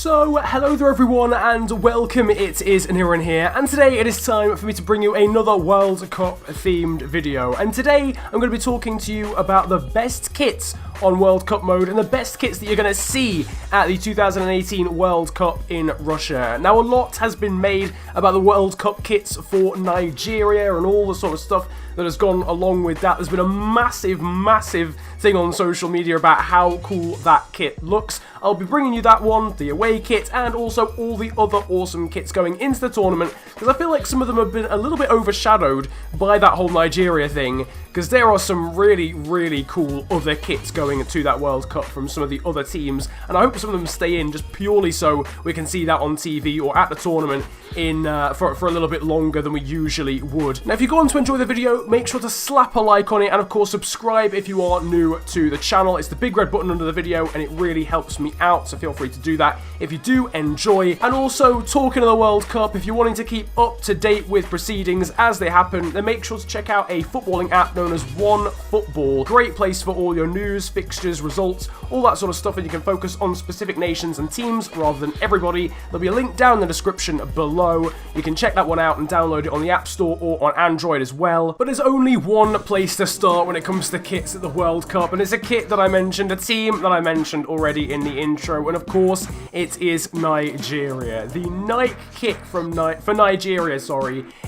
So, hello there everyone and welcome, it is Aniran here, and today it is time for me to bring you another World Cup themed video. And today I'm going to be talking to you about the best kits on World Cup mode and the best kits that you're going to see at the 2018 World Cup in Russia. Now, a lot has been made about the World Cup kits for Nigeria and all the sort of stuff that has gone along with that. There's been a massive thing on social media about how cool that kit looks. I'll be bringing you that one, the away kit, and also all the other awesome kits going into the tournament, because I feel like some of them have been a little bit overshadowed by that whole Nigeria thing, because there are some really cool other kits going to that World Cup from some of the other teams, and I hope some of them stay in just purely so we can see that on TV or at the tournament in for a little bit longer than we usually would. Now, if you go on to enjoy the video, make sure to slap a like on it, and of course subscribe if you are new to the channel. It's the big red button under the video and it really helps me out, so feel free to do that if you do enjoy. And also, talking of the World Cup, if you're wanting to keep up to date with proceedings as they happen, then make sure to check out a footballing app known as One Football. Great place for all your news, fixtures, results, all that sort of stuff, and you can focus on specific nations and teams rather than everybody. There'll be a link down in the description below. You can check that one out and download it on the App Store or on Android as well. But there's only one place to start when it comes to kits at the World Cup, and it's a kit that I mentioned, a team that I mentioned already in the intro, and of course it is Nigeria. The Nike kit for Nigeria,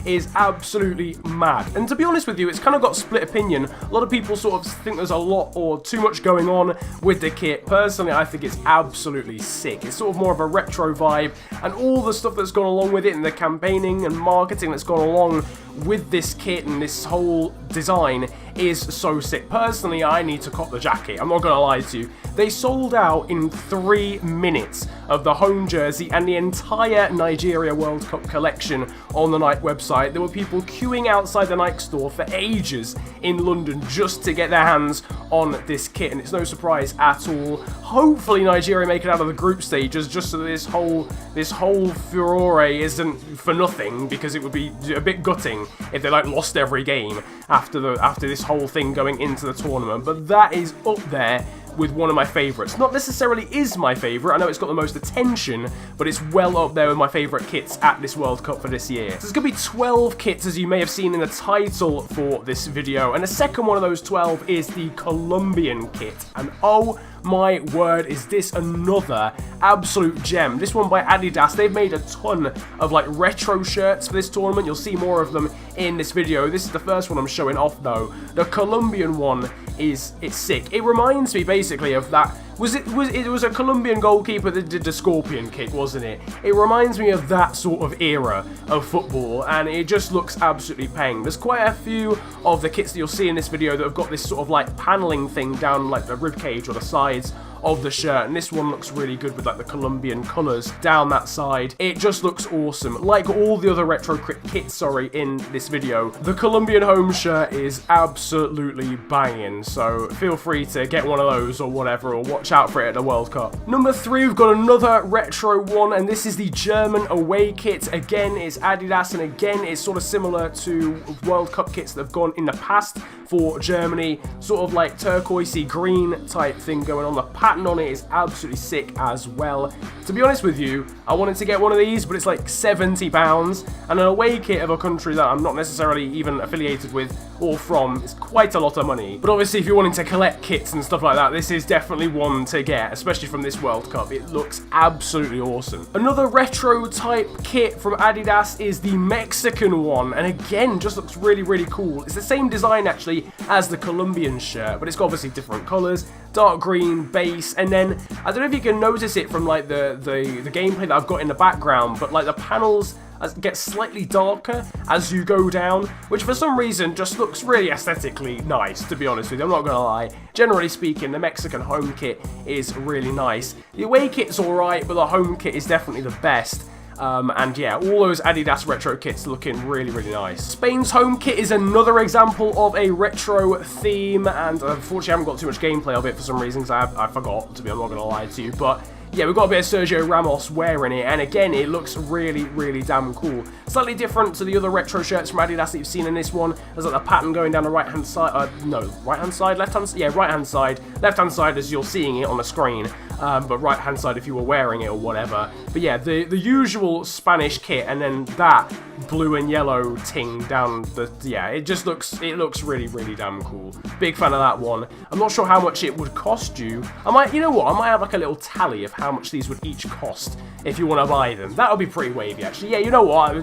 is absolutely mad. And to be honest with you, it's kind of got split opinion. A lot of people sort of think there's a lot or too much going on with the kit. Personally, I think it's absolutely sick. It's sort of more of a retro vibe, and all the stuff that's gone along with it, and the campaigning and marketing that's gone along with this kit and this whole design is so sick. Personally, I need to cop the jacket. I'm not gonna lie to you. They sold out in 3 minutes of the home jersey and the entire Nigeria World Cup collection on the Nike website. There were people queuing outside the Nike store for ages in London just to get their hands on this kit, and it's no surprise at all. Hopefully Nigeria make it out of the group stages, just so this whole furore isn't for nothing, because it would be a bit gutting if they lost every game after this whole thing going into the tournament. But that is up there with one of my favourites. Not necessarily is my favourite, I know it's got the most attention, but it's well up there with my favourite kits at this World Cup for this year. So there's going to be 12 kits, as you may have seen in the title for this video, and the second one of those 12 is the Colombian kit, and oh my word, is this another absolute gem. This one by Adidas. They've made a ton of retro shirts for this tournament. You'll see more of them in this video. This is the first one I'm showing off though. The Colombian one it's sick. It reminds me basically of that. It was a Colombian goalkeeper that did the Scorpion kick, wasn't it? It reminds me of that sort of era of football, and it just looks absolutely peng. There's quite a few of the kits that you'll see in this video that have got this sort of paneling thing down the ribcage or the sides of the shirt, and this one looks really good with the Colombian colours down that side. It just looks awesome. Like all the other retro kits, in this video, the Colombian home shirt is absolutely banging, so feel free to get one of those or whatever, or watch out for it at the World Cup. Number 3, we've got another retro one, and this is the German away kit. Again, it's Adidas, and again, it's sort of similar to World Cup kits that have gone in the past for Germany, sort of turquoisey green type thing going on. The pattern on it is absolutely sick as well. To be honest with you, I wanted to get one of these, but it's £70, and an away kit of a country that I'm not necessarily even affiliated with or from is quite a lot of money. But obviously, if you're wanting to collect kits and stuff like that, this is definitely one to get, especially from this World Cup. It looks absolutely awesome. Another retro type kit from Adidas is the Mexican one, and again, just looks really cool. It's the same design actually as the Colombian shirt, but it's got obviously different colours, dark green base, and then I don't know if you can notice it from the gameplay that I've got in the background, but the panels get slightly darker as you go down, which for some reason just looks really aesthetically nice, to be honest with you. I'm not gonna lie. Generally speaking, the Mexican home kit is really nice. The away kit's alright, but the home kit is definitely the best. And yeah, all those Adidas retro kits looking really nice. Spain's home kit is another example of a retro theme, and unfortunately I haven't got too much gameplay of it for some reasons. I forgot, to be, I'm not going to lie to you, but yeah, we've got a bit of Sergio Ramos wearing it, and again, it looks really damn cool. Slightly different to the other retro shirts from Adidas that you've seen in this one. There's the pattern going down the right-hand side, no, right-hand side, left-hand, yeah, right-hand side, left-hand side as you're seeing it on the screen. but right hand side if you were wearing it or whatever. But yeah, the usual Spanish kit, and then that blue and yellow ting down the, yeah, it looks really damn cool. Big fan of that one. I'm not sure how much it would cost you. You know what, I might have like a little tally of how much these would each cost if you want to buy them. That would be pretty wavy actually. Yeah, you know what,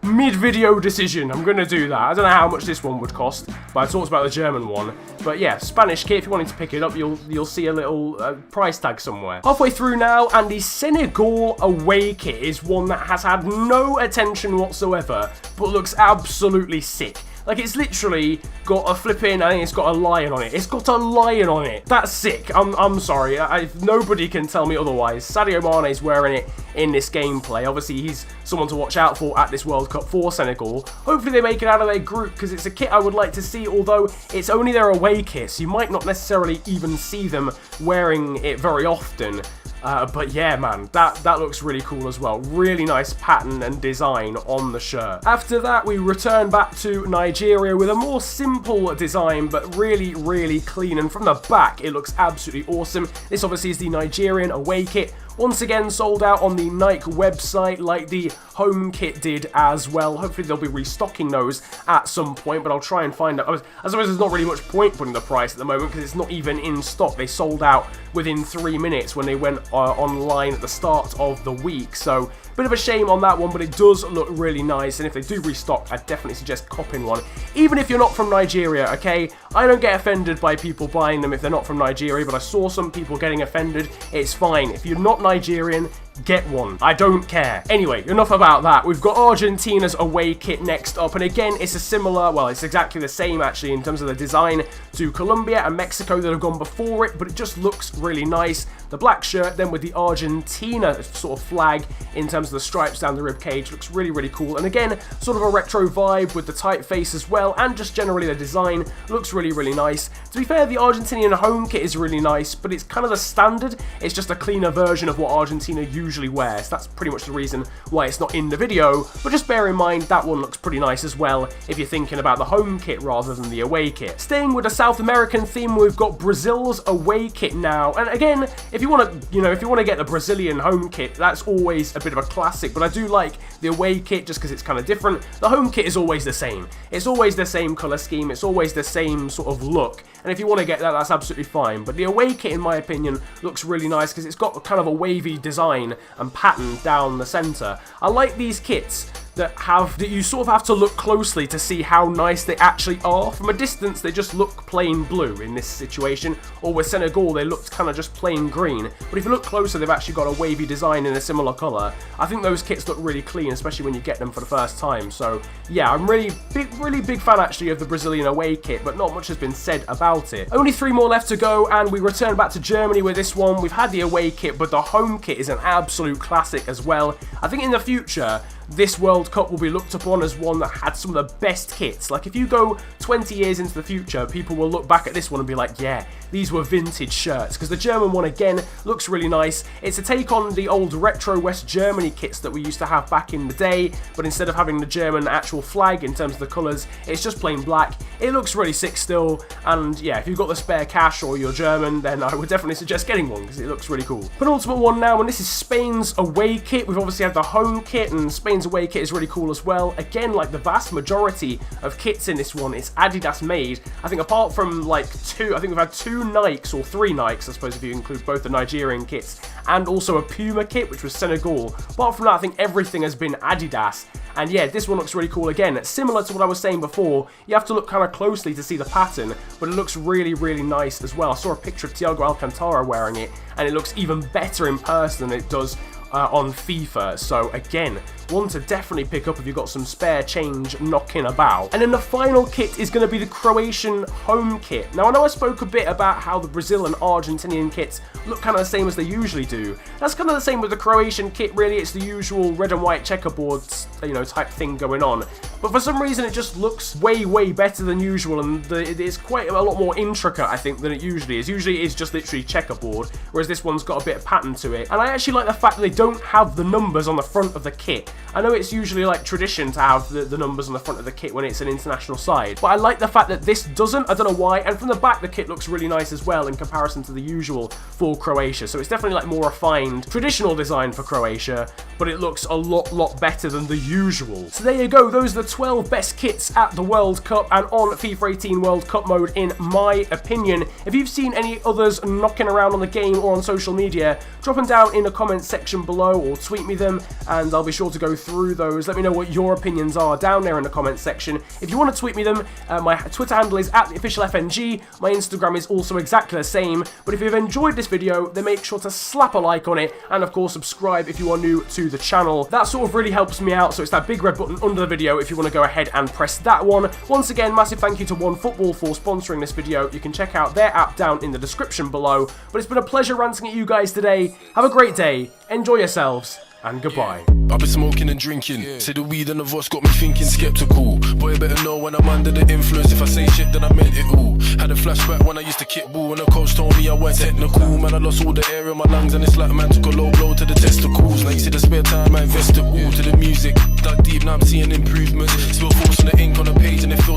mid video decision, I'm gonna do that. I don't know how much this one would cost, but I talked about the German one. But yeah, Spanish kit, if you wanted to pick it up, you'll see a little price tag somewhere. Halfway through now, and the Senegal away kit is one that has had no attention whatsoever, but looks absolutely sick. Like, it's literally got a flipping, I think it's got a lion on it. It's got a lion on it. That's sick. I'm sorry. Nobody can tell me otherwise. Sadio Mane's wearing it in this gameplay. Obviously, he's someone to watch out for at this World Cup for Senegal. Hopefully, they make it out of their group, because it's a kit I would like to see, although it's only their away kit, so you might not necessarily even see them wearing it very often. But yeah, man, that looks really cool as well. Really nice pattern and design on the shirt. After that, we return back to Nigeria with a more simple design, but really clean. And from the back, it looks absolutely awesome. This obviously is the Nigerian away kit. Once again, sold out on the Nike website like the home kit did as well. Hopefully they'll be restocking those at some point, but I'll try and find out. I suppose there's not really much point putting the price at the moment because it's not even in stock. They sold out within 3 minutes when they went online at the start of the week. So bit of a shame on that one, but it does look really nice, and if they do restock, I definitely suggest copping one. Even if you're not from Nigeria, okay? I don't get offended by people buying them if they're not from Nigeria, but I saw some people getting offended. It's fine. If you're not Nigerian, get one. I don't care. Anyway, enough about that. We've got Argentina's away kit next up, and again, it's a similar, well, it's exactly the same actually in terms of the design to Colombia and Mexico that have gone before it, but it just looks really nice. The black shirt then with the Argentina sort of flag in terms of the stripes down the ribcage looks really cool, and again, sort of a retro vibe with the typeface as well, and just generally the design looks really nice. To be fair, the Argentinian home kit is really nice, but it's kind of the standard. It's just a cleaner version of what Argentina usually wears. That's pretty much the reason why it's not in the video, but just bear in mind that one looks pretty nice as well if you're thinking about the home kit rather than the away kit. Staying with the South American theme, we've got Brazil's away kit now, and again, if you want to get the Brazilian home kit, that's always a bit of a classic, but I do like the away kit just because it's kind of different. The home kit is always the same. It's always the same color scheme. It's always the same sort of look, and if you want to get that, that's absolutely fine. But the away kit, in my opinion, looks really nice because it's got kind of a wavy design and pattern down the center. I like these kits that you sort of have to look closely to see how nice they actually are. From a distance, they just look plain blue in this situation, or with Senegal, they looked kind of just plain green. But if you look closer, they've actually got a wavy design in a similar color. I think those kits look really clean, especially when you get them for the first time. So yeah, I'm really big fan actually of the Brazilian away kit, but not much has been said about it. Only 3 more left to go, and we return back to Germany with this one. We've had the away kit, but the home kit is an absolute classic as well. I think in the future, this World Cup will be looked upon as one that had some of the best kits. Like, if you go 20 years into the future, people will look back at this one and be like, yeah, these were vintage shirts. Because the German one, again, looks really nice. It's a take on the old retro West Germany kits that we used to have back in the day, but instead of having the German actual flag in terms of the colours, it's just plain black. It looks really sick still, and yeah, if you've got the spare cash or you're German, then I would definitely suggest getting one, because it looks really cool. Penultimate one now, and this is Spain's away kit. We've obviously had the home kit, and Spain's away kit is really cool as well. Again, like the vast majority of kits in this one, it's Adidas made. I think apart from like I think we've had 2 Nikes, or 3 Nikes, I suppose if you include both the Nigerian kits and also a Puma kit, which was Senegal. Apart from that, I think everything has been Adidas. And yeah, this one looks really cool again. Similar to what I was saying before, you have to look kind of closely to see the pattern, but it looks really nice as well. I saw a picture of Thiago Alcantara wearing it, and it looks even better in person than it does on FIFA. So again, one to definitely pick up if you've got some spare change knocking about. And then the final kit is going to be the Croatian home kit. Now, I know I spoke a bit about how the Brazil and Argentinian kits look kind of the same as they usually do. That's kind of the same with the Croatian kit, really. It's the usual red and white checkerboards, type thing going on. But for some reason, it just looks way better than usual, and it's quite a lot more intricate, I think, than it usually is. Usually it's just literally checkerboard, whereas this one's got a bit of pattern to it. And I actually like the fact that they don't have the numbers on the front of the kit. I know it's usually like tradition to have the numbers on the front of the kit when it's an international side, but I like the fact that this doesn't. I don't know why. And from the back, the kit looks really nice as well in comparison to the usual for Croatia. So it's definitely like more refined, traditional design for Croatia, but it looks a lot better than the usual. So there you go. Those are the 12 best kits at the World Cup and on FIFA 18 World Cup mode, in my opinion. If you've seen any others knocking around on the game or on social media, drop them down in the comments section below or tweet me them, and I'll be sure to go through those. Let me know what your opinions are down there in the comments section. If you want to tweet me them, my Twitter handle is @theofficialfng. My Instagram is also exactly the same. But if you've enjoyed this video, then make sure to slap a like on it, and of course subscribe if you are new to the channel. That sort of really helps me out, so it's that big red button under the video if you want to go ahead and press that one. Once again, massive thank you to OneFootball for sponsoring this video. You can check out their app down in the description below. But it's been a pleasure ranting at you guys today. Have a great day, enjoy yourselves, and goodbye. I've been smoking and drinking. Say the weed and the voice got me thinking skeptical. Boy, better know when I'm under the influence. If I say shit, then I meant it all. Had a flashback when I used to kick ball, and the coach told me I weren't technical. Man, I lost all the air in my lungs, and it's like a man took a low blow to the testicles. Now you see the spare time, I invest it all to the music. Dug deep, now I'm seeing improvements. Still forcing the ink on the page, and it feels